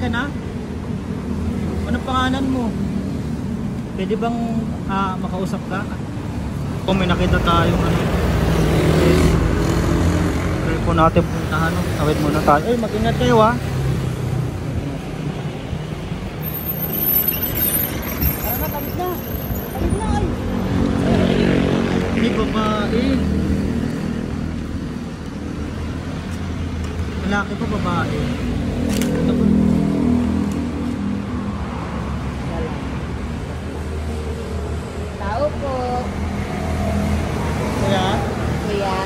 ka na? Anong pangalan mo? Pwede bang makausap ka? Kung may nakita tayong ano, try po natin puntahan. Tawid muna tayo. Ay, mag-ingat kayo ha. Tara na, tawid na. Tawid na ay. Hindi babae. Lalaki pa babae. Ito po. Tao po. Kuya? Kuya?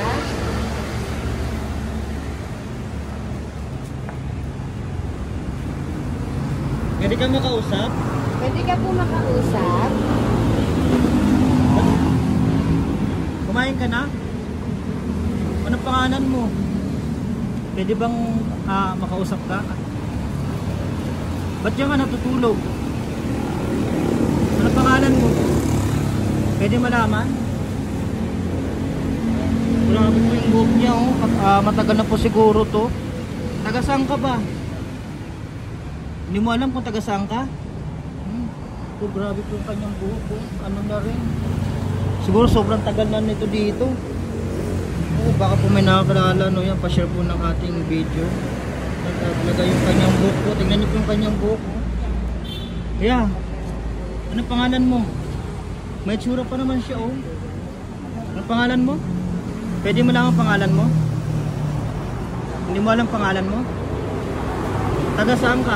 Pwede ka makausap? Pwede ka po makausap? Kumain ka na? Anong pangalan mo? Pwede bang makausap ka? Ba't diyan ka natutulog? Anong pangalan mo? Pwede malaman? Grabe po yung buhok niya oh. Matagal na po siguro to. Taga saan ka ba? Hindi mo alam kung taga saan ka? Oh, grabe po yung kanyang buhok oh. Ano na rin? Siguro sobrang tagal na nito dito. Oh, baka po may nakakilala no yan. Pa-share po ng ating video. Talaga yung kanyang buhok po. Tingnan niyo po yung kanyang buhok oh. Yeah. Ano pangalan mo? May tsura pa naman siya oh. Ano pangalan mo? Pwede mo lang ang pangalan mo? Hindi mo alam pangalan mo? Taga saan ka?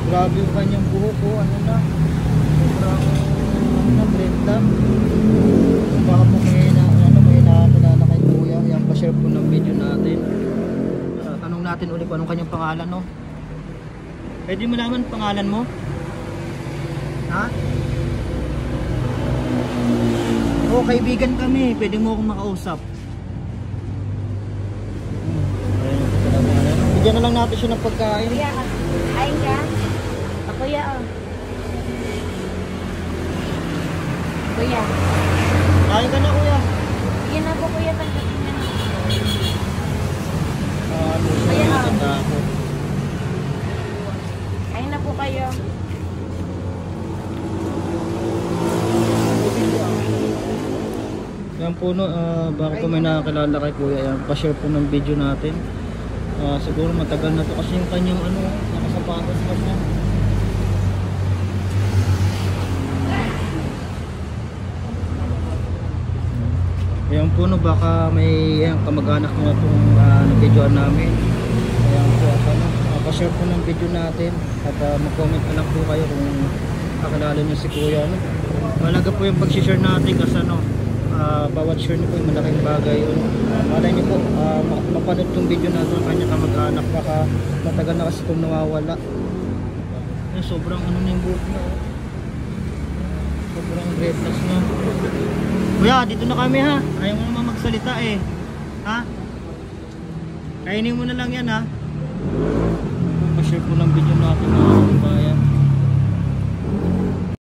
Grabe yung kanyang buhok oh. Ano na? Sobrang Brenda. Baka po may nakakilala kay kuya. Yan pa-share po ng video natin. Tanong natin ulit kung anong kanyang pangalan no? Pwede mo naman pangalan mo? Ha? Oo, kaibigan kami. Pwede mo akong makausap. Bigyan na lang natin siya ng pagkain. Kuya, kain ka? Kuya, oh. Kuya. Kain ka na kuya. Sige na po kuya, tanggapin na. Kuya, Kain na po kayo. yan po no, baka po may nakakilala kay kuya. Yan, pa-share po ng video natin. Siguro matagal na to kasi yung kanyang ano, nakasapatos pa siya. Ayan po no, baka may kamag-anak na itong na-videoan namin. Ayan po, pa-share po ng video natin. At mag-comment na lang po kayo kung kakilala nyo si kuya no? Malaga po yung pag-share natin kasi ano, bawat share nyo po yung malaking bagay yun. Malay nyo po, mapanood yung video natin ng kanya kamag-anak. Baka matagal na kasi itong nawawala. Sobrang ano na yung buhok na oh. Sobrang breathless na. Kuya, dito na kami ha. Ayaw mo naman magsalita eh. Ha? Kainin mo na lang yan ha. Pa-share po ng video natin mga bayan.